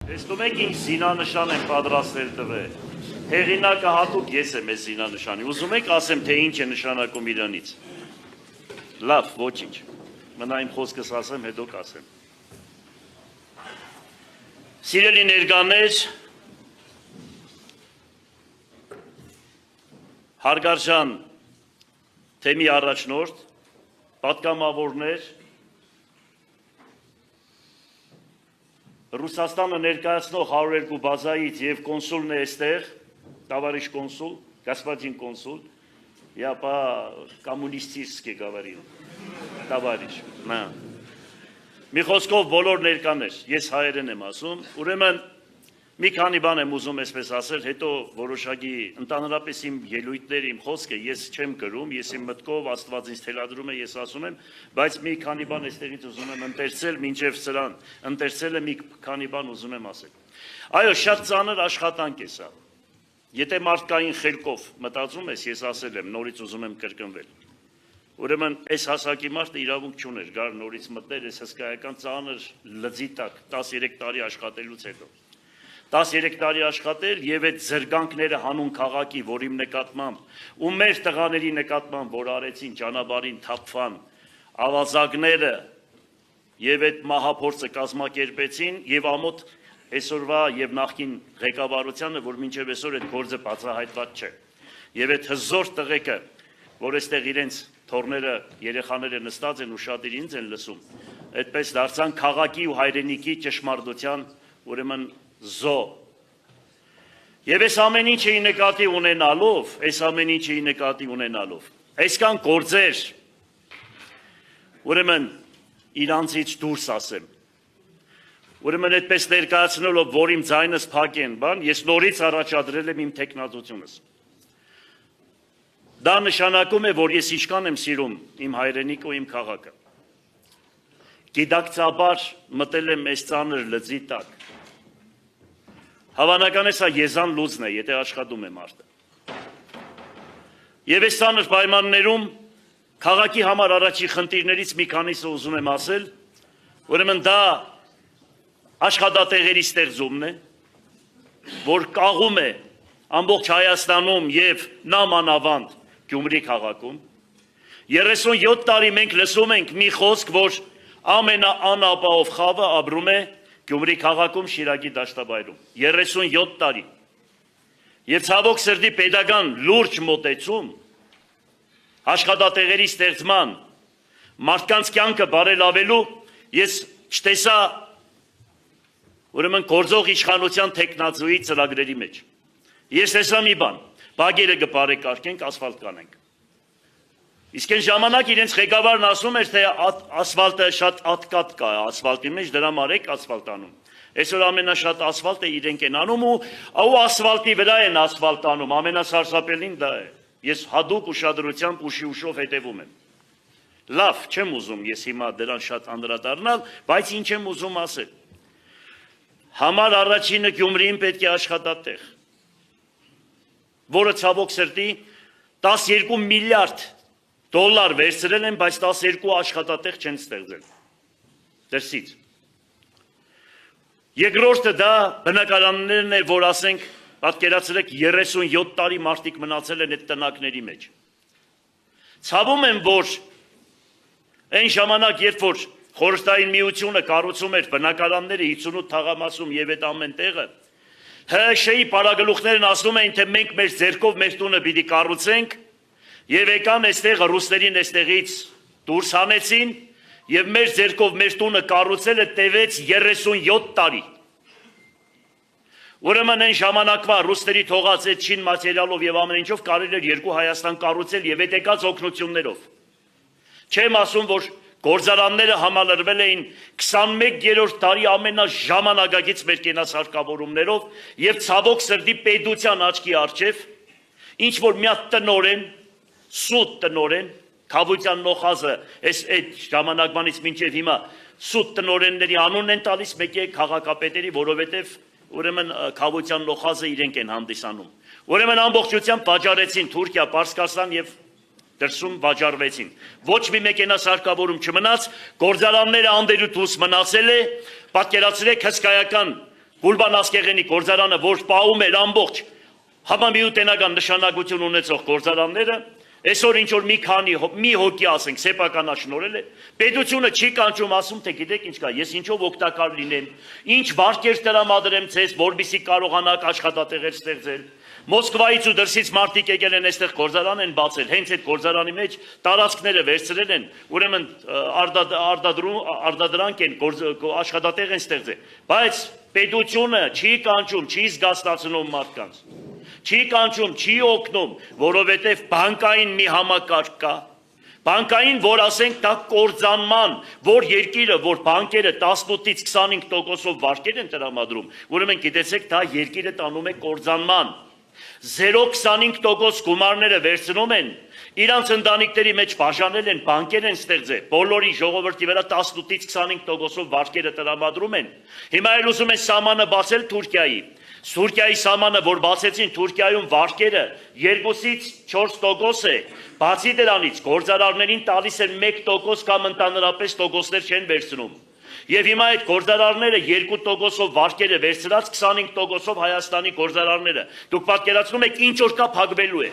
Տեսնում եք ինչ զինանշան են պատրաստել տվել։ Հեղինակը հատուկ ես եմ այս զինանշանի։ Ուզում եք ասեմ, թե ինչ է նշանակում իրանից։ Լավ, ոչինչ։ Մնա իմ խոսքս ասեմ, հետո կասեմ։ Սիրելի ներկաներ, հարգարժան թեմի առաջնորդ, պատգամավորներ, Ռուսաստանը ներկայացնող 102 բազայից եւ կոնսուլն է այստեղ, товарищ консул, господин консул, я по-коммунистически говорил, товарищ, նա։ Մի խոսքով բոլոր ներկաներ, ես հայերեն եմ ասում, ուրեմն մի քանի բան եմ ուզում այսպես ասել, հետո որոշակի ընդհանրապես իմ ելույթները, իմ խոսքը ես չեմ գրում, ես իմ մտքով Աստված ինձ թելադրում է, ես ասում եմ, բայց մի քանի բան այստեղից ուզում եմ ընթերցել մինչև սրան, ընթերցելը մի քանի բան ուզում եմ ասել։ Այո, շատ ծանր աշխատանք է սա։ Եթե մարդկային խելքով մտածում ես, ես ասել եմ, նորից ուզում եմ կրկնվել։ Ուրեմն այս հասակի մարդը իրավունք չուներ, գար նորից մտներ այս հսկայական ծանր լծի տակ 13 տարի աշխատելուց հետո։ 13 տարի աշխատել եւ այդ զրկանքները հանուն քաղաքի, որ իմ նկատմամբ ու մեր տղաների նկատմամբ, որ արեցին ճանապարհին թափվան ավազակները եւ այդ մահափորձը կազմակերպեցին եւ ամոթ այսօրվա եւ նախկին ղեկավարությանը, որ մինչեւ այսօր այդ գործը բացահայտված չէ։ Եվ այդ հզոր տղեկը, որ այստեղ իրենց թորները, երեխաները նստած են ու շատ իրենց են լսում, այդպես դարձան քաղաքի ու հայրենիքի ճշմարտության ուրեմն զո։ Եվ այս ամեն ինչը նկատի ունենալով, այսքան գործեր, ուրեմն իրանցից դուրս ասեմ, ուրեմն այդպես ներկայացնելով, որ իմ ձայնս փակ են բան, ես նորից առաջադրել եմ իմ թեկնածությունս։ Դա նշանակում է, որ ես ինչքան եմ սիրում իմ հայրենիքը ու իմ քաղաքը։ Գիտակցաբար մտել եմ այս ծանր լծի տակ։ Հավանական է սա եզան լուծն է, եթե աշխատում է մարդը։ Եվ այս ծանր պայմաններում քաղաքի համար առաջի խնդիրներից մի քանիսը ուզում եմ ասել, ուրեմն դա աշխատատեղերի ստեղծումն է, որ կաղում է ամբողջ Հայաստանում եւ նամանավանդ Գյումրի քաղաքում։ 37 տարի մենք լսում ենք մի խոսք, որ ամենաանապահով խավը ապրում է Գյումրի քաղաքում Շիրակի դաշտաբայրում 37 տարի։ Եվ ցավոք սրտի pedagogan լուրջ մոտեցում աշխատատեղերի ստեղծման մարդկանց կյանքը բարելավելու ես չտեսա ուրեմն գործող իշխանության տեխնացուի ծրագրերի մեջ։ Ես տեսա մի բան, բագերը կբարեկարգենք, ասֆալտ կանենք։ Իսկ այն ժամանակ իրենց ղեկավարն ասում էր, թե ասֆալտը շատ ատկատ կա ասֆալտի մեջ, դրա մարեք ասֆալտանում։ Այսօր ամենաշատ ասֆալտը իրենք են անում ու ասֆալտի վրա են ասֆալտ անում, ամենասարսափելին դա է։ Ես հadoop ուշադրությամբ ուշով հետևում եմ։ Լավ, չեմ ուզում ես հիմա դրան շատ անդրադառնալ, բայց ինչ եմ ուզում ասել։ Համար առաջինը Գյումրիին պետք է աշխատատեղ, որը ցավոք սրտի 12 միլիարդ դոլար վերցրել են, բայց 12 աշխատատեղ չեն ստեղծել։ Դրսից։ Երկրորդը դա բնակարաններն է, որ ասենք, պատկերացրեք 37 տարի մարդիկ մնացել են այդ տնակների մեջ։ Ցավում եմ, որ այն ժամանակ, երբ որ Խորհրդային միությունը կառուցում էր բնակարանները 58 թաղամասում եւ այդ ամեն տեղը, ՀՇ-ի պարագլուխներն ասում էին, թե մենք մեր ձեռքով մեր տունը պիտի կառուցենք եւ եկան այստեղ ռուսներին այստեղից դուրս հանեցին եւ մեր ձեռքով մեր տունը կառուցելը տևեց 37 տարի։ Ուրեմն այն ժամանակվա ռուսների թողած այդ շին մատերիալով եւ ամեն ինչով կարելի էր երկու Հայաստան կառուցել եւ այդ եկած օգնություններով։ Չեմ ասում, որ գործարանները համալրվել էին 21-րդ դարի ամենաժամանակակից մեր կենասարկավորումներով եւ ցավոք սրտի պետության աչքի առջև ինչ որ մի հատ տնորեն, սուտ տնորեն, Քավության նոխազը այդ ժամանակվանից մինչև հիմա սուտ տնորենների անունն են տալիս մեկի քաղաքապետերի, որովհետեւ ուրեմն Քավության նոխազը իրենք են հանդիսանում։ Ուրեմն ամբողջությամբ վաճառեցին Թուրքիա, Պարսկաստան եւ դրսում վաճառվեցին։ Ոչ մի մեկենասարկավորում չմնաց, գործարանները անդերուտուս մնացել է, պատկերացրեք հսկայական Գուլբան Ասկեղենի գործարանը, որ պահում էր ամբողջ համամիութենական նշանակություն ունեցող գործարանները, այսօր ինչ որ մի հոգի ասենք սեփականաշնորհել է, պետությունը չի կանչում, ասում թե գիտեք ինչ կա, ես ինչով օգտակար լինեմ, ինչ վարկեր տրամադրեմ ձեզ, որպեսզի կարողանաք աշխատատեղեր ստեղծել։ Մոսկվայից ու դրսից մարդիկ եկել են այստեղ գործարան են բացել, հենց այդ գործարանի մեջ տարածքները վերցրել են, ուրեմն արտադրանք են, աշխատատեղ են ստեղծել, բայց պետությունը չի կանչում, չի զգաստացնում մարդկանց, չի կանչում, չի օգնում, որովհետև բանկային մի համակարգ կա, բանկային, որ ասենք դա կործանման, որ երկիրը, որ բանկերը 18-ից 25%-ով վարկեր են տրամադրում, ուրեմն գիտեցեք, դա երկիրը տանում է կործանման, 0,25% գումարները վերցնում են, իրանց ընտանիքների մեջ բաժանել են, բանկեր են ստեղծել, բոլորի ժողովրդի վրա 18-ից 25%-ով վարկերը տրամադրում են, հիմա էլ ուզում են սահմանը բացել Թուրքիայի, Թուրքիայի սահմանը, որ բացեցին Թուրքիայում վարկերը 2-ից 4% է, բացի դրանից գործարարներին տալիս են 1% կամ ընդհանրապես տոկոսներ չեն վերցնում։ Եվ հիմա այդ գործարարները 2%-ով վարկերը վերցրած 25%-ով Հայաստանի գործարարները։ Դուք պատկերացնում եք ինչ որ կա փակվելու է։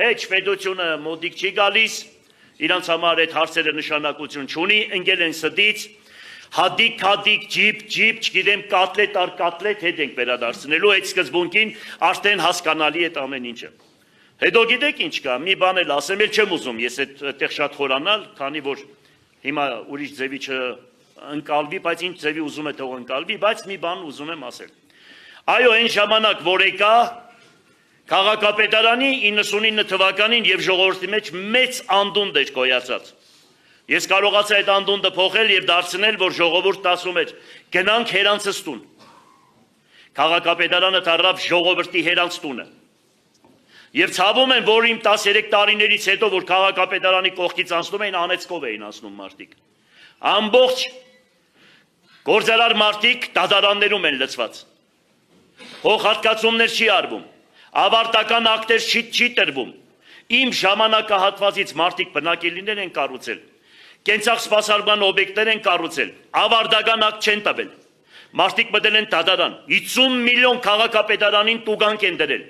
Հետ պետությունը մոդիկ չի գալիս, իրանց համար այդ հարցերը նշանակություն չունի, ընկել են ստից, հադիկ, ջիպ, չգիտեմ, կատլետ հետ ենք վերադարձնելու, այդ սկզբունքին արդեն հասկանալի է ամեն ինչը։ Հետո գիտեք ինչ կա, մի բան էլ ասեմ, էլ չեմ ուզում ես այդտեղ շատ խորանալ, քանի որ հիմա ուրիշ ձևի ընկալվի, բայց ինչ ձևի ուզում է թող ընկալվի, բայց մի բան ուզում եմ ասել։ Այո, այն ժամանակ, որ եկա քաղաքապետարանի 99 թվականին եւ ժողովրդի մեջ մեծ անդունդ էր գոյացած։ Ես կարողացա այդ անդունդը փոխել եւ դարձնել, որ ժողովուրդն ասում էր, գնանք հերանցս տուն։ Քաղաքապետարանը դառավ ժողովրդի հերանց տունը։ Եվ ցավում եմ, որ իմ 13 տարիներից հետո, որ քաղաքապետարանի կողքից անցնում էին, անեծկով էին անցնում մարդիկ։ Ամբողջ գործարար մարդիկ դատարաններում են լցված։ Փոխհատկացումներ չի արվում, ավարտական ակտեր չի տրվում։ Իմ ժամանակահատվածից մարդիկ բնակելիներ են կառուցել, կենցաղ սպասարկման օբյեկտներ են կառուցել, ավարտական ակտ չեն տվել։ Մարդիկ մտել են դատարան, 50 միլիոն քաղաքապետարանին տուգանք են դրել։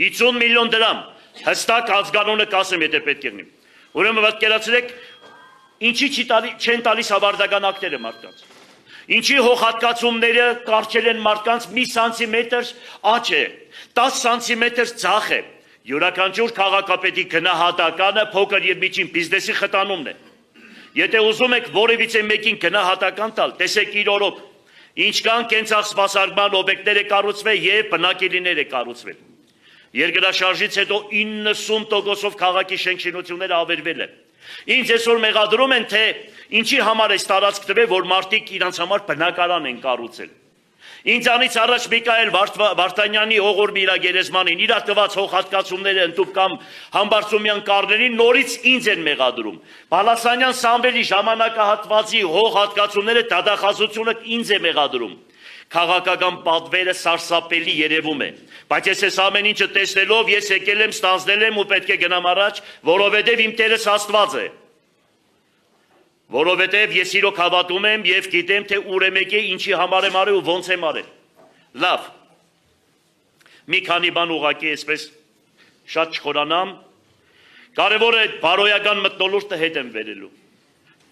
50 միլիոն դրամ, հստակ ազգանունը կասեմ, եթե պետք է լինի։ Ուրեմն պատկերացրեք, ինչի չեն տալիս ավարտական ակտերը մարդկանց։ Ինչի հողհատկացումները կարճել են մարդկանց մի սանտիմետր աճ է, 10 սանտիմետր ձախ է։ Յուրաքանչյուր քաղաքապետի գնահատականը փոքր եւ միջին բիզնեսի խտանումն է։ Եթե ուզում եք որևիցե մեկին գնահատական տալ, տեսեք իր օրոք, ինչ կան կենցաղ սպասարկման օբյեկտներ է կառուցվել եւ բնակելիներ է կառուցվել։ Երկրաշարժից հետո 90%-ով քաղաքի շենքշինությունները ավերվել են։ Ինձ այսօր մեղադրում են, թե ինչի համար է տարածք տվել, որ մարդիկ իրանց համար բնակարան են կառուցել։ Ինձանից առաջ Միքայել Վարդանյանի Հողոր Միրագերեզմանին իր տված հողհատկացումները ընդուպ կամ Համբարձումյան կառներին նորից ինձ են մեղադրում։ Բալասանյան Սամվելի ժամանակահատվածի հողհատկացումները դատախազությունը ինձ է մեղադրում։ Քաղաքական պատվերը սարսափելի երևում է, բայց ես այս ամեն ինչը տեսնելով ես եկել եմ, ստանձնել եմ ու պետք է գնամ առաջ, որովհետև իմ Տերս Աստված է։ Որովհետև ես իրոք հավատում եմ եւ գիտեմ, թե ուր եմ եկել, ինչի համար եմ արել ու ոնց եմ արել։ Լավ։ Մի քանի բան ուղղակի այսպես շատ չխորանամ։ Կարևոր է բարոյական մթնոլորտը հետ եմ վերելու։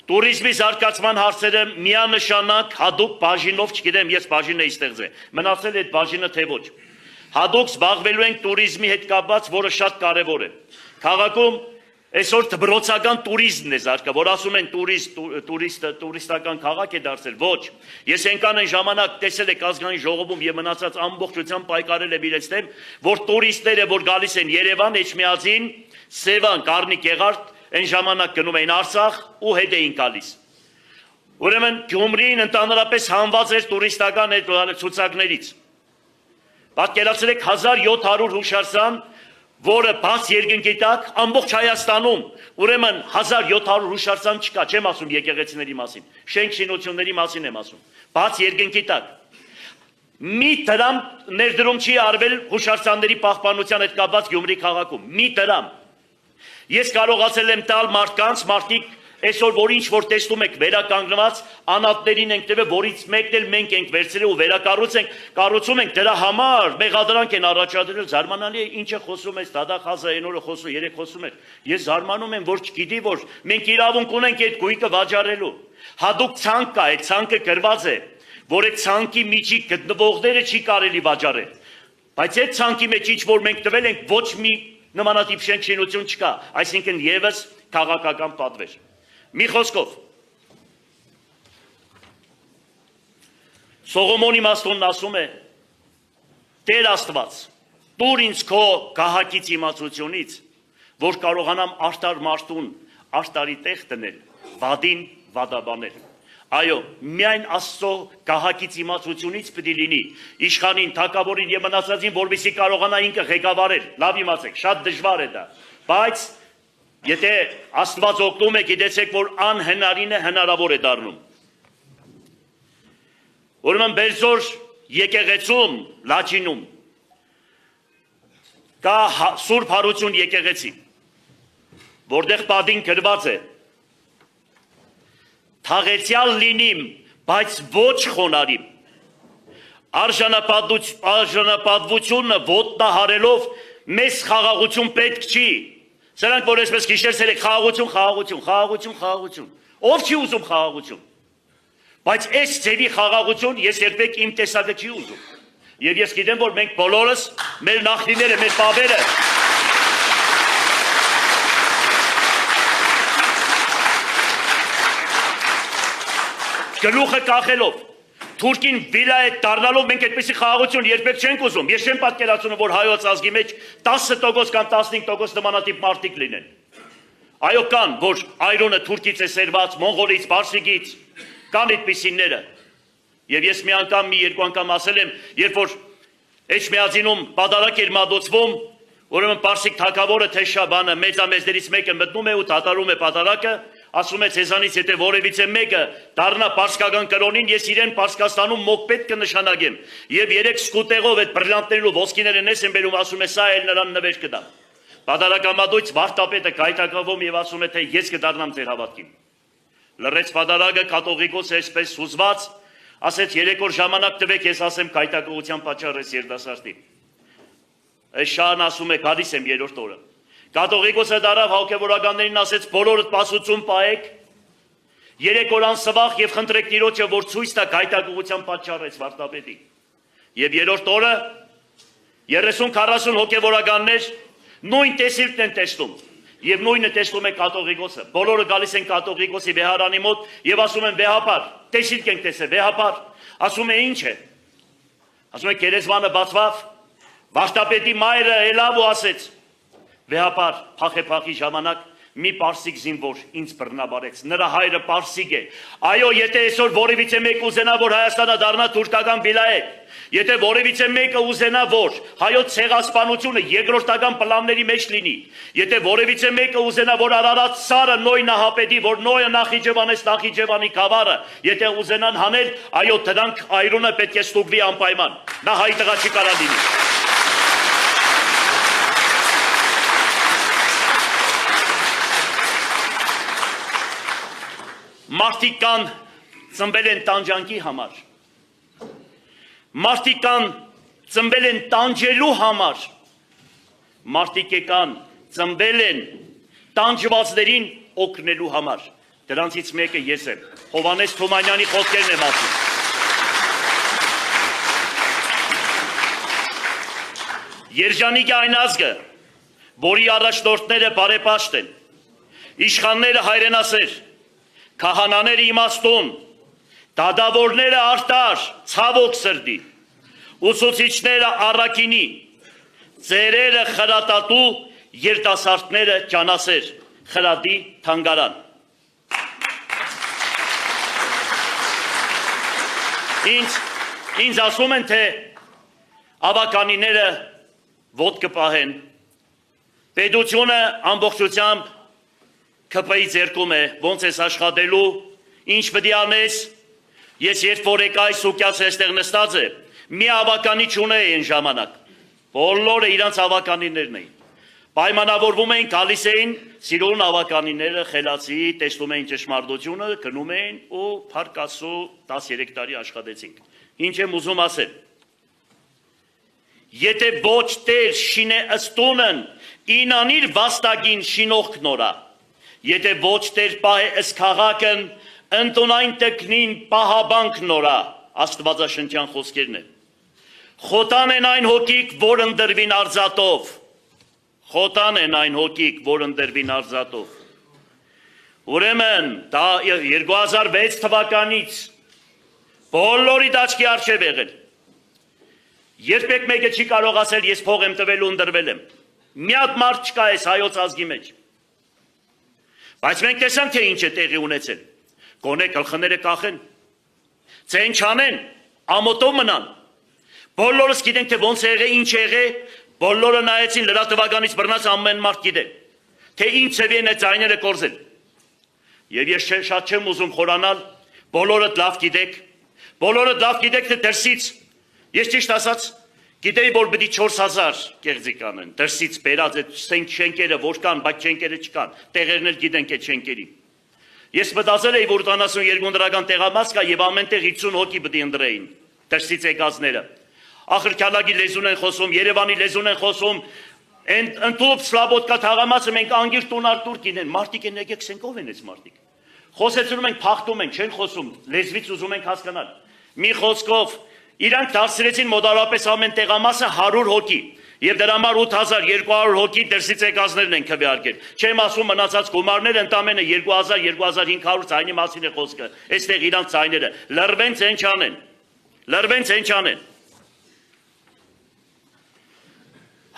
Տուրիզմի զարգացման հարցերը միանշանակ հատուկ բաժինով, չգիտեմ, ես բաժին էի ստեղծել, մնացել է այդ բաժինը թե ոչ։ Հատուկ զբաղվելու ենք տուրիզմի հետ կապված, որը շատ կարևոր է։ Քաղաքում այսօր դպրոցական տուրիզմն է զարգա, որ ասում են տուրիստական քաղաք է դարձել, ոչ։ Ես այնքան այն ժամանակ տեսել եք ազգային ժողովում եւ մնացած ամբողջությամբ պայքարել եմ իրենց դեմ, որ տուրիստները, որ գալիս են Երևան, Էջմիածին, Սևան, Գառնի, Գեղարդ, այն ժամանակ գնում էին Արցախ ու հետ էին գալիս։ Ուրեմն Գյումրին ընդհանրապես հանված էր տուրիստական ցուցակներից։ Պատկերացրեք 1700 հուշարձան, որը բաց երկնքի տակ ամբողջ Հայաստանում, ուրեմն 1700 հուշարձան չկա, չեմ ասում եկեղեցիների մասին, շենք շինությունների մասին եմ ասում, բաց երկնքի տակ։ Մի դրամ ներդրում չի արվել հուշարձանների պահպանության հետ կապված Գյումրի քաղաքում, մի դրամ։ Ես կարողացել եմ տալ մարդկանց, մարդիկ Այսօր որ ինչ որ տեսնում եք վերականգնված անատներին ենք տվել, որից մեկն էլ մենք ենք վերցրել ու կառուցում ենք դրա համար մեղադրանք են առաջադրել, զարմանալի է ինչ է խոսում այս դադախազը այն օրը խոսում, երեք խոսում էր։ Ես զարմանում եմ, որ չգիտի, որ մենք իրավունք ունենք այդ գույքը վաճառելու։ Հատուկ ցանկ կա, այդ ցանկը գրված է, որ այդ ցանկի միջի գտնվողները չի կարելի վաճառել։ Բայց այդ ցանկի մեջ ինչ որ մենք տվել ենք, ոչ մի նմանատիպ շենքություն չկա, այսինքն եւս քաղաքական պատվեր։ Մի խոսքով Սողոմոնի Մաստոնն ասում է. Տեր Աստված, տուր ինձ քո գահակից իմացությունից, որ կարողանամ արտար մարդուն արտարի տեղ դնել, վադին վադաբանել։ Այո, միայն Աստծո գահակից իմացությունից պետք է լինի իշխանին, թագավորին եւ մնացածին, որովհետեւ կարողանա ինքը ղեկավարել։ Լավ իմացեք, շատ դժվար է դա, բայց եթե Աստված օգնում է, գիտեցեք, որ անհնարինը հնարավոր է դառնում։ Ուրեմն Բերձոր եկեղեցում, Լաչինում կա Սուրբ Հարություն եկեղեցի, որտեղ պատին գրված է. Թաղեցյալ լինիմ, բայց ոչ խոնարհիմ, արժանապատվությունը ոտնահարելով մեզ խաղաղություն պետք չի։ Սրանք որ այսպես գիշերցել եք խաղաղություն, ով չի ուզում խաղաղություն, բայց այս ձևի խաղաղություն ես երբեք իմ տեսակը չի ուզում, եւ ես գիտեմ, որ մենք բոլորս մեր նախնիները, մեր պապերը գլուխը կախելով, թուրքին վիլա է դառնալով մենք այդպիսի խաղաղություն երբեք չենք ուզում։ Ես չեմ պատկերացնում, որ հայոց ազգի մեջ 10% կամ 15% նմանատիպ մարդիկ լինեն։ Այո, կան, որ այրոնը թուրքից է սերված, մոնղոլից, պարսիկից, կան այդպիսիները։ Եվ ես մի անգամ, մի երկու անգամ ասել եմ, երբ որ Էջմիածինում պատարակ էր մատուցվում, ուրեմն պարսիկ թագավորը Թեշաբանը մեծամեծներից մեկը մտնում է ու դատարում է պատարակը, ասում է ցեզանից եթե որևիցե մեկը դառնա պարսկական կրոնին, ես իրեն Պարսկաստանում մոկպետ կնշանակեմ։ Եվ 3 սկուտեղով այդ բրիլյանտներն ու ոսկիները ներս են բերում, ասում է սա էլ նրան նվեր կտա։ Պատարակամատույց վարդապետը գայթակղվում եւ ասում է թե ես կդառնամ ձեր հավատքին։ Լռեց պատարակը, կաթողիկոսը այսպես հուզված, ասեց 3 օր ժամանակ տվեք, ես ասեմ գայթակղության պատճառը երիտասարդի։ Այս շահն ասում է գալիս եմ 3-րդ օրը։ Կաթողիկոսը դարավ հոգևորականներին ասեց բոլորդ պասություն պահեք, 3 օր անսվաղ եւ խնդրեք Տիրոջը, որ ցույց տա գայթակղության պատճառից վարդապետի։ Եվ 3-րդ օրը 30-40 հոգևորականներ նույն տեսիլքն են տեսնում եւ նույնը տեսնում է կաթողիկոսը։ Բոլորը գալիս են կաթողիկոսի վեհարանի մոտ եւ ասում են վեհապար, տեսիլք ենք տեսել, վեհապար։ Ասում է ինչ է։ Ասում է գերեզմանը բացվավ, վարդապետի մայրը ելավ ու ասեց. Վեհապար, փախի ժամանակ մի պարսիկ զինվոր ինձ բռնաբարեց, նրա հայրը պարսիկ է։ Այո, եթե այսօր որևիցե մեկ ուզենա, որ Հայաստանը դառնա թուրքական վիլայետ, եթե որևիցե մեկը ուզենա, որ հայոց ցեղասպանությունը երկրորդական պլանների մեջ լինի, եթե որևիցե մեկը ուզենա, որ Արարատ սարը Նոյ Նահապետի, որ Նոյը Նախիջևանես Նախիջևանի գավառը, եթե ուզենան հանել, այո, դրանք այրոնը պետք է ստուգվի անպայման։ Նա հայ տղա չի կարա լինի։ Մարդիկ կան ծնվել են տանջանքի համար, մարդիկ կան ծնվել են տանջելու համար, մարդիկ կան ծնվել են տանջվածներին օգնելու համար, դրանցից մեկը ես եմ, Հովհաննես Թումանյանի խոսքերն եմ ասում։ Երջանիկ է այն ազգը, որի առաջնորդները բարեպաշտ են, իշխանները հայրենասեր, քահանաները իմաստուն, դադավորները արտար, ցավոք սրտի, ուսուցիչները առաքինի, ծերերը խրատատու, երիտասարդները ջանասեր, խրատի թանգարան։ Ինձ ասում են, թե ավականիները ոտք կպահեն, պետությունը ամբողջությամբ ԿՊ-ի ձեռքում է, ոնց ես աշխատելու, ինչ պետք է անես, ես երբ որ եկա այս սուկյացը այստեղ նստած է, մի ավականի չունեի այն ժամանակ, բոլորը իրանց ավականիներն էին, պայմանավորվում էին, գալիս էին սիրուն ավականիները, խելացի, տեսնում էին ճշմարտությունը, գնում էին ու փառք Աստծո 13 տարի աշխատեցինք։ Ինչ եմ ուզում ասել։ Եթե ոչ Տեր շինե ըստունն, ինանիր վաստակին շինող նորա։ Եթե ոչ Տեր պահե ըս քաղաքն, ընտոնային տկնին պահաբանք նորա։ Աստվածաշնչյան խոսքերն են։ Խոտան են այն հոգիք, որ ընդրվին արձատով։ Խոտան են այն հոգիք, որ ընդրվին արձատով։ Ուրեմն, դա 2006 թվականից բոլորի դաշկի առջև եղել։ Երբեք մեկը չի կարող ասել, ես փող եմ տվել ու ընդրվել եմ։ Մի հատ մարդ չկա այս հայոց ազգի մեջ։ Բայց մենք տեսանք, թե ինչ է տեղի ունեցել։ Գոնե գլխները կախեն, ցեն չանեն, ամոթով մնան։ Բոլորս գիտենք, թե ոնց է եղել, ինչ է եղել, բոլորը նայեցին լրատվականից բռնած ամեն մարդ գիտե, թե ինչ ծևի են այդ ձայները կորզել։ Եվ ես շատ չեմ ուզում խորանալ, բոլորդ լավ գիտեք, թե դրսից, ես ճիշտ ասած, գիտեի, որ պիտի 4000 կեղծիք անեն, դրսից բերած այդ շենքերը որ կան, բայց շենքերը չկան, տեղերն էլ գիտենք այդ շենքերի։ Ես մտածել էի, որ 82 դրական տեղամաս կա եւ ամենտեղ 50 հոգի պիտի ընդրեին, դրսից եկածները։ Ախրկալագի լեզուն են խոսում, Երևանի լեզուն են խոսում, ընդཐུպ Սլաբոդկա թաղամասը մենք անգիր տունարտուր կինեն, մարդիկ են եկեք սենք ով են այս մարդիկ։ Խոսեցնում ենք, փախտում ենք, չեն խոսում, լեզվից ուզում ենք հասկանալ։ Մի խոսքով իրանք դարձրեցին մոտարապես ամեն տեղամասը 100 հոգի, եւ դրա համար 8200 հոգի դրսից եկածներն են քվեարկել։ Չեմ ասում մնացած գումարները ընդամենը 2000-2500 ցայնի մասին է խոսքը։ Այստեղ իրանք ցայները լրվեն ցենչանեն։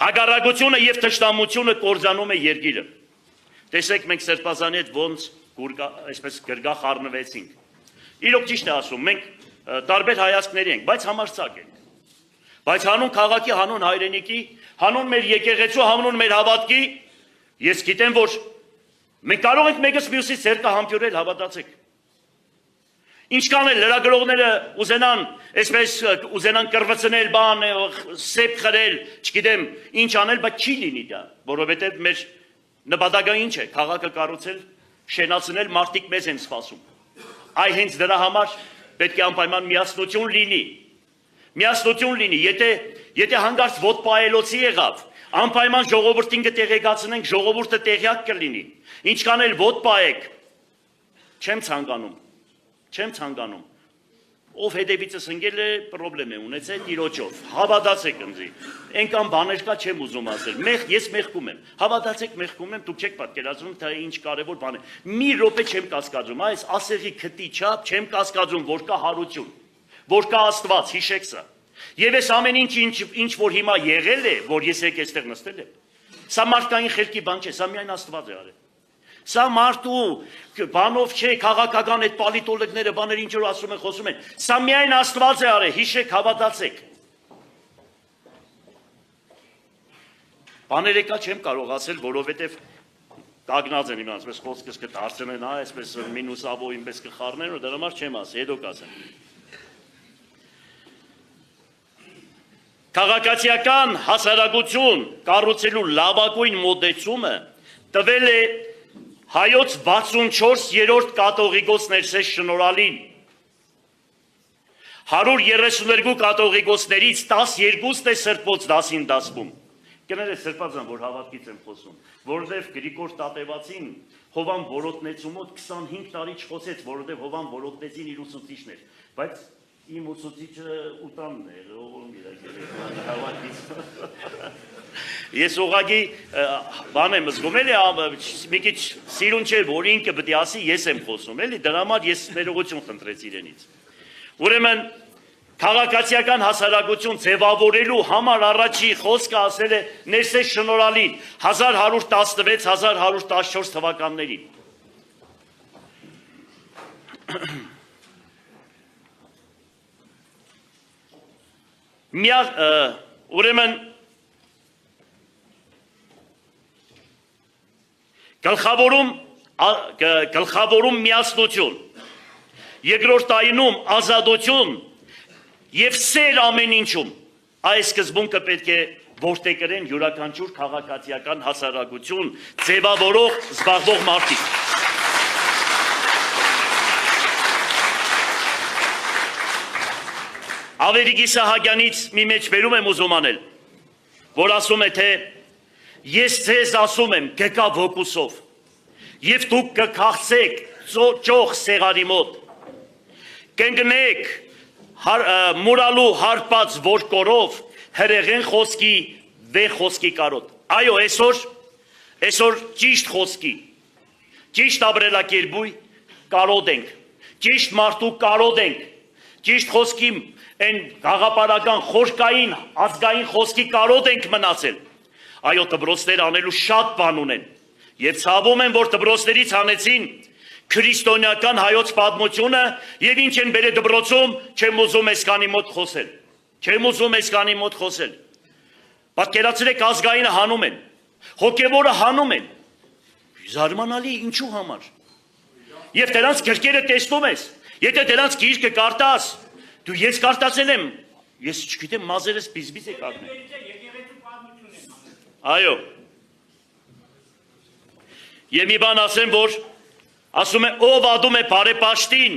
Հագարակությունը եւ թշնամությունը կորզանում է երկիրը։ Տեսեք մենք Սրբազանի հետ ոնց այսպես գրգախ առնվեցինք։ Իրոք ճիշտ է ասում, մենք տարբեր հայացքների ենք, բայց համարցակ ենք։ Բայց հանուն քաղաքի, հանուն հայրենիքի, հանուն մեր եկեղեցու, հանուն մեր հավատքի, ես գիտեմ, որ մենք կարող ենք մեկս մյուսից ձեռքը համբյուրել, հավատացեք։ Ինչքան էլ լրագրողները ուզենան կրվցնել բան, սեփ խրել, չգիտեմ, ինչ անել, բայց չի լինի դա, որովհետև մեր նպատակը ինչ է, քաղաքը կառուցել, շենացնել, մարդիկ մեզ են սպասում։ Այ հենց դրա համար պետք է անպայման միասնություն լինի, եթե հանգարց ոտ պայելոցի եղավ, անպայման ժողովրդին կտեղեկացնենք, ժողովուրդը տեղյակ կլինի, ինչքան էլ ոտ պայեք, չեմ ցանկանում, ով հետևիցս ընկել է, պրոբլեմ է ունեցել իրոջով, հավատացեք ինձ, այնքան բաներ կա չեմ ուզում ասել, ես մեղքում եմ, հավատացեք մեղքում եմ, դուք չեք պատկերացնում, թե ինչ կարևոր բան է, մի րոպե չեմ կասկածում, այս ասեղի քթի չափ չեմ կասկածում, որ կա հարություն, որ կա Աստված, հիշեք սա, եւ այս ամեն ինչ որ հիմա եղել է, որ ես եք այստեղ նստել եմ, սա մարդկային խելքի բան չէ, սա միայն Աստված է արել։ Սա մարդու բանով չէ, քաղաքական այդ պալիտոլոգները բաներ ինչ որ ասում են, խոսում են, սա միայն Աստված է արել, հիշեք, հավատացեք։ Բաները կա չեմ կարող ասել, որովհետև կագնած են իմանց, այսպես խոսքս կդարձնեն, այսպես մինուսավոր ինպես կխառնեն, ու դրա համար չեմ ասել, հետո կասեմ։ Քաղաքացիական հասարակություն կառուցելու լավագույն մոտեցումը տվել է հայոց 64-րդ կաթողիկոս Ներսես Շնորհալին։ 132 կաթողիկոսներից 12-ն է սրբոց դասին դասվում։ Կներեք սրբազան, որ հավատքից եմ խոսում, որովհետև Գրիգոր Տատևացին Հովան Որոտնեցու մոտ 25 տարի չխոսեց, որովհետև Հովան Որոտնեցին իր ուսուցիչն էր, բայց իմ ուսուցիչը ուտանն էր, հավատքից։ Ես ուղղակի բան եմ զգում, էլի մի քիչ սիրուն չէ, որ ինքը պետք է ասի, ես եմ խոսում, էլի դրա համար ես ներողություն խնդրեցի իրենից։ Ուրեմն քաղաքացիական հասարակություն ձևավորելու համար առաջի խոսքը ասել է Ներսես Շնորհալին 1116-1114 թվականներին։ Ուրեմն գլխավորում միասնություն, երկրորդ այնում ազատություն և սեր ամեն ինչում, այս սկզբունքը պետք է որտեղ կրեն յուրաքանչյուր քաղաքացիական հասարակություն ձևավորող զբաղվող մարդիկ։ Ավերիգի Սահակյանից մի մեջ բերում եմ ուզում անել, որ ասում է, թե ես ձեզ ասում եմ գկա ոգուսով և դուք կքաղցեք ճոխ սեղանի մոտ, կընկնեք մուրալու հարպած որկորով հրեղեն խոսքի վեր խոսքի կարոտ։ Այո, այսօր ճիշտ խոսքի, ճիշտ ապրելակերպի կարոտ ենք, ճիշտ մարդու կարոտ ենք, ճիշտ խոսքի են գաղապարական խորկային ազգային խոսքի կարոտ ենք մնացել։ Այո, դպրոցներ անելու շատ բան ունեն և ցավում են, որ դպրոցներից հանեցին քրիստոնեական հայոց պատմությունը և ինչ են բերել դպրոցում, չեմ ուզում այսքանի մոտ խոսել։ Պատկերացրեք, ազգայինը հանում են, հոգևորը հանում են, զարմանալի ինչու համար։ Եվ դրանց գրքերը տեսնում ես, եթե դրանց գիրքը կարդաս, դու ես կարդացել եմ, ես չգիտեմ, մազերս բիզբիզ է կարդնել։ Այո։ Եվ մի բան ասեմ, որ ասում է, ով ադում է բարեպաշտին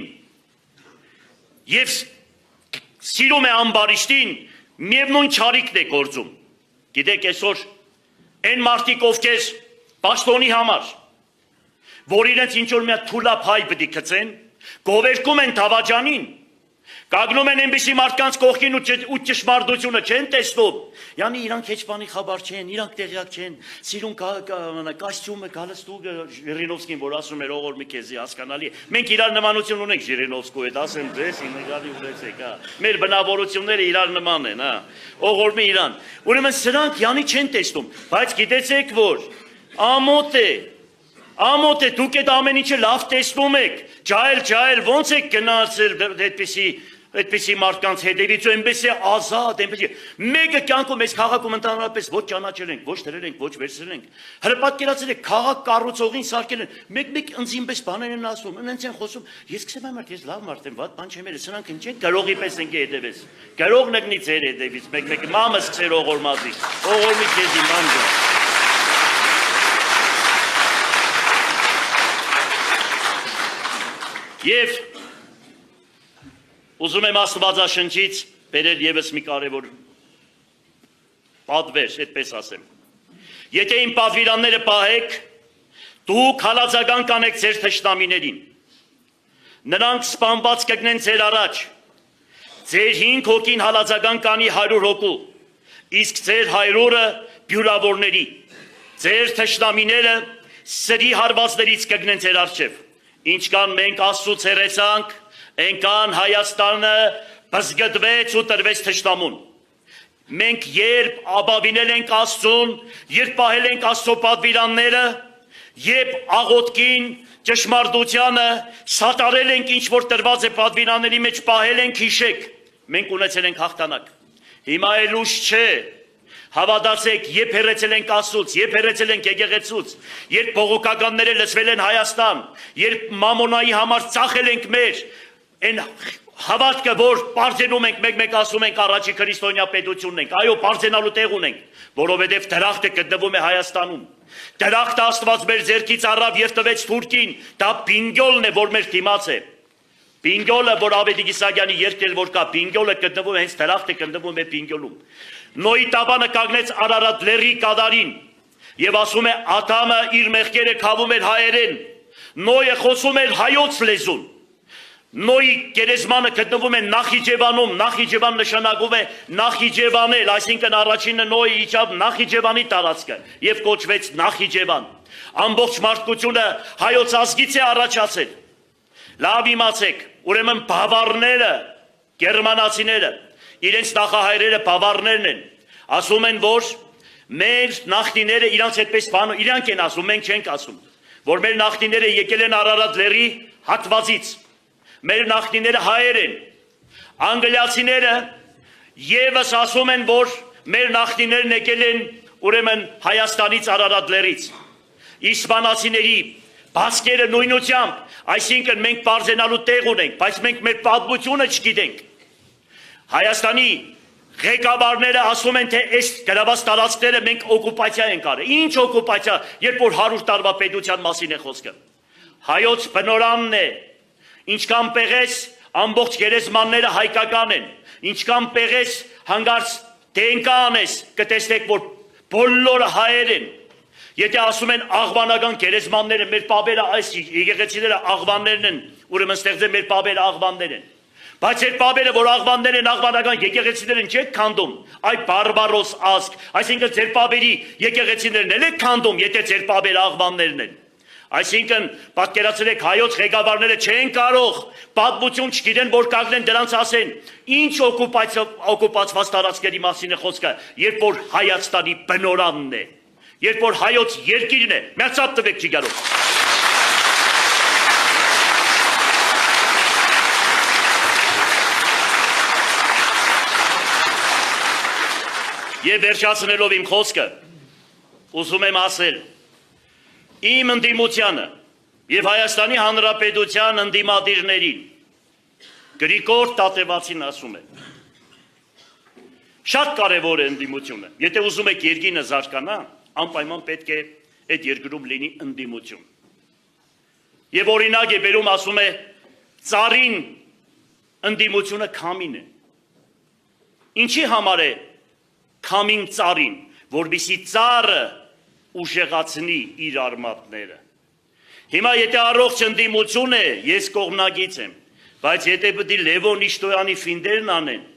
և սիրում է ամբարիշտին, միևնույն չարիքն է գործում։ Գիտեք, այսօր այն մարդիկ, ովքեր պաշտոնի համար, որ իրենց ինչ-որ մի թուլափայ պիտի գցեն, գովերգում են Դավաճանին, կանգնում են այնպիսի մարդկանց կողքին ու ճշմարտությունը չեն տեսնում։ Յանի իրանք հեչ բանի խաբար չեն, իրանք տեղյակ չեն, սիրուն կոստյումը գալստուկը Ժիրինովսկին, որ ասում էր ողոր մի քեզի հասկանալի։ Մենք իրար նմանություն ունենք Ժիրինովսկու հետ, ասեմ ձեզ, ինեգալի ունեցեք, հա։ Մեր բնավորությունները իրար նման են, հա։ Ողոր մի իրան։ Ուրեմն սրանք յանի չեն տեսնում, բայց գիտեցեք, որ ամոթ է, դուք այդ ամեն ինչը լավ տեսնում եք, ջայել, ոնց եք գնացել այդպիսի մարդկանց հետևից ու այնպես է ազատ, մեկը կյանքում այս քաղաքում ընդհանրապես ոչ ճանաչել ենք, ոչ դրել ենք, ոչ վերցրել ենք, հրապատկերացրել եք, քաղաք կառուցողին սարքել են, մեկ ինձ ինպես բաներ են ասում, ընենց են խոսում, ես գսեմ այն մարդ, ես լավ մարդ եմ, վատ բան չեմ ել, սրանք ինչ են, գրողի պես ենք հետևես, գրող նգնի ձեր հետևից, մեկ մամս քսեր ողորմազի, ողորմի քեզի մանջա։ Եվ ուզում եմ Աստվածաշնչից բերել ևս մի կարևոր պատվեր, այդպես ասեմ։ Եթե իմ պատվիրանները պահեք, դուք հալածական կանեք ձեր թշնամիներին, նրանք սպանված կգնեն ձեր առաջ, ձեր 5 հոգին հալածական կանի 100 հոգու, իսկ ձեր 100-ը բյուրավորների, ձեր թշնամիները սրի հարվածներից կգնեն ձեր առջև, ինչքան մենք Աստծուց հեռացանք, այնքան Հայաստանը բզգտվեց ու տրվեց թշնամուն։ Մենք երբ ապավինել ենք Աստծուն, երբ պահել ենք Աստծո պատվիրանները, երբ աղոթքին, ճշմարտությանը սատարել ենք ինչ որ տրված է պատվիրանների մեջ պահել ենք, հիշեք, մենք ունեցել ենք հաղթանակ։ Հիմա էլ ուշ չէ, հավատացեք, երբ հեռացել ենք Աստծուց, երբ հեռացել ենք եկեղեցուց, երբ բողոքականները լսվել են Հայաստան, երբ մամոնայի համար ծախել ենք մեր այն հավատքը, որ պարզենում ենք, մեկ ասում ենք առաջի քրիստոնյա պետությունն ենք, այո, պարզենալու տեղ ունենք, որովհետև դրախտը գտնվում է Հայաստանում, դրախտը Աստված մեր ձեռքից առավ և տվեց Թուրքին, դա Պինգյոլն է, որ մեր դիմաց է, Պինգյոլը, որ Ավետիք Իսահակյանի երգել որ կա, Պինգյոլը գտնվում է, հենց դրախտը գտնվում է Պինգյոլում, Նոյի տապանը կանգնեց Արարատ լեռի կադարին և ասում է Ադամը իր մեղքերը քավում էր հայերեն, Նոյը խոսում էր հայոց լեզուն, Նոյի գերեզմանը գտնվում է Նախիջևանում, Նախիջևան նշանակում է Նախիջևանել, այսինքն առաջինը Նոյը իջավ Նախիջևանի տարածքը և կոչվեց Նախիջևան, ամբողջ մարդկությունը հայոց ազգից է առաջացել, լավ իմացեք, ուրեմն բավարները, գերմանացիները, իրենց նախահայրերը բավարներն են, ասում են, որ մեր նախնիները իրանց հետպես բանում, իրանք են ասում, մենք չենք ասում, որ մեր նախնիները եկել են Արարատ լեռի հատվածից, մեր նախնիները հայեր են, անգլիացիները ևս ասում են, որ մեր նախնիներն եկել են ուրեմն Հայաստանից Արարատ լեռից, իսպանացիների բասկերը նույնությամբ, այսինքն մենք պարզենալու տեղ ունենք, բայց մենք մեր պատմությունը չգիտենք, Հայաստանի ղեկավարները ասում են, թե այս գրաված տարածքները մենք օկուպացիա ենք արել։ Ինչ օկուպացիա, երբ որ 100 տարվա պետության մասին է խոսքը։ Հայոց բնորանն է, ինչքան պեղես ամբողջ գերեզմանները հայկական են, ինչքան պեղես հանգարց դենկա անես, կտեսնեք, որ բոլորը հայեր են։ Եթե ասում են աղվանական գերեզմանները, մեր պապերը այս եկեղեցիները աղվաններն են, ուրեմն ստեղծել մեր պապերը աղվաններ են։ Բայց այդ պապերը, որ աղվաններ են, աղվանական եկեղեցիներ են, չեք քանդում, այ բարբարոս ազգ, այսինքն ձեր պապերի եկեղեցիներն էլ եք քանդում, եթե ձեր պապերը աղվաններն են։ Այսինքն, պատկերացրեք, հայոց ղեկավարները չեն կարող պատմություն չգիտեն, որ կանգնեն դրանց ասեն, ինչ օկուպացված տարածքների մասին է խոսքը, երբ որ Հայաստանի բնորանն է, երբ որ հայոց երկիրն է, մերձապ տվեք չի գալով։ Եվ վերջացնելով իմ խոսքը, ուզում եմ ասել, իմ ընդդիմությանը և Հայաստանի Հանրապետության ընդդիմադիրներին Գրիգոր Տատևացին ասում է, շատ կարևոր է ընդդիմությունը, եթե ուզում եք երկիրը զարգանա, անպայման պետք է այդ երկրում լինի ընդդիմություն։ Եվ օրինակ է բերում ասում է, ծառին ընդդիմությունը քամին է։ Ինչի համար է քամին ծառին, որպեսզի ծառը ուժեղացնի իր արմատները։ Հիմա եթե առողջ ընդդիմություն է, ես կողմնակից եմ, բայց եթե պետք է Լևոն Իշտոյանի ֆինդերն անեն,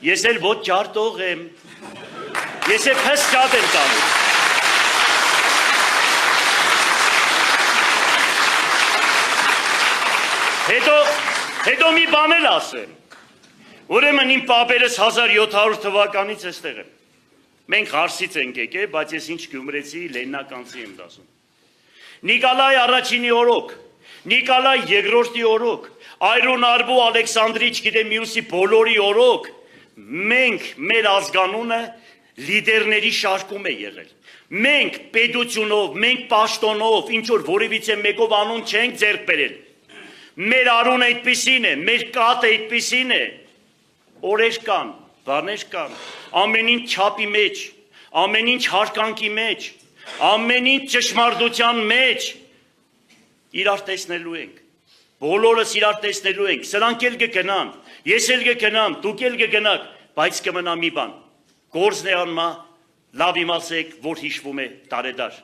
ես էլ ոչ ջարտող եմ, ես էլ հսկատ եմ տանում։ Հետո մի բան էլ ասեմ, ուրեմն իմ պապերս 1700 թվականից էստեղ եմ, մենք Հարսից ենք եկել, բայց ես ինչ գյումրեցի լեննականցի եմ դասում։ Նիկոլայ առաջինի օրոք, Նիկոլայ երկրորդի օրոք, Այրոն Արբու Ալեքսանդրի չգիտեմ մյուսի բոլորի օրոք, մենք մեր ազգանունը լիդերների շարքում է եղել։ Մենք պետությունով, մենք պաշտոնով, ինչ որ որևիցե մեկով անուն չենք ձեռք բերել։ Մեր արունը այդպիսին է, մեր կատը այդպիսին է, օրեր կան, բաներ կան, ամեն ինչ չափի մեջ, ամեն ինչ հարկանքի մեջ, ամեն ինչ ճշմարտության մեջ իրար տեսնելու ենք, բոլորս իրար տեսնելու ենք, սրանք էլ կգնան, ես էլ կգնամ, դուք էլ կգնաք, բայց կմնա մի բան, գործն է անմա, լավ իմացեք, որ հիշվում է դարեդար։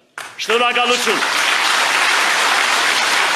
Շնորհակալություն։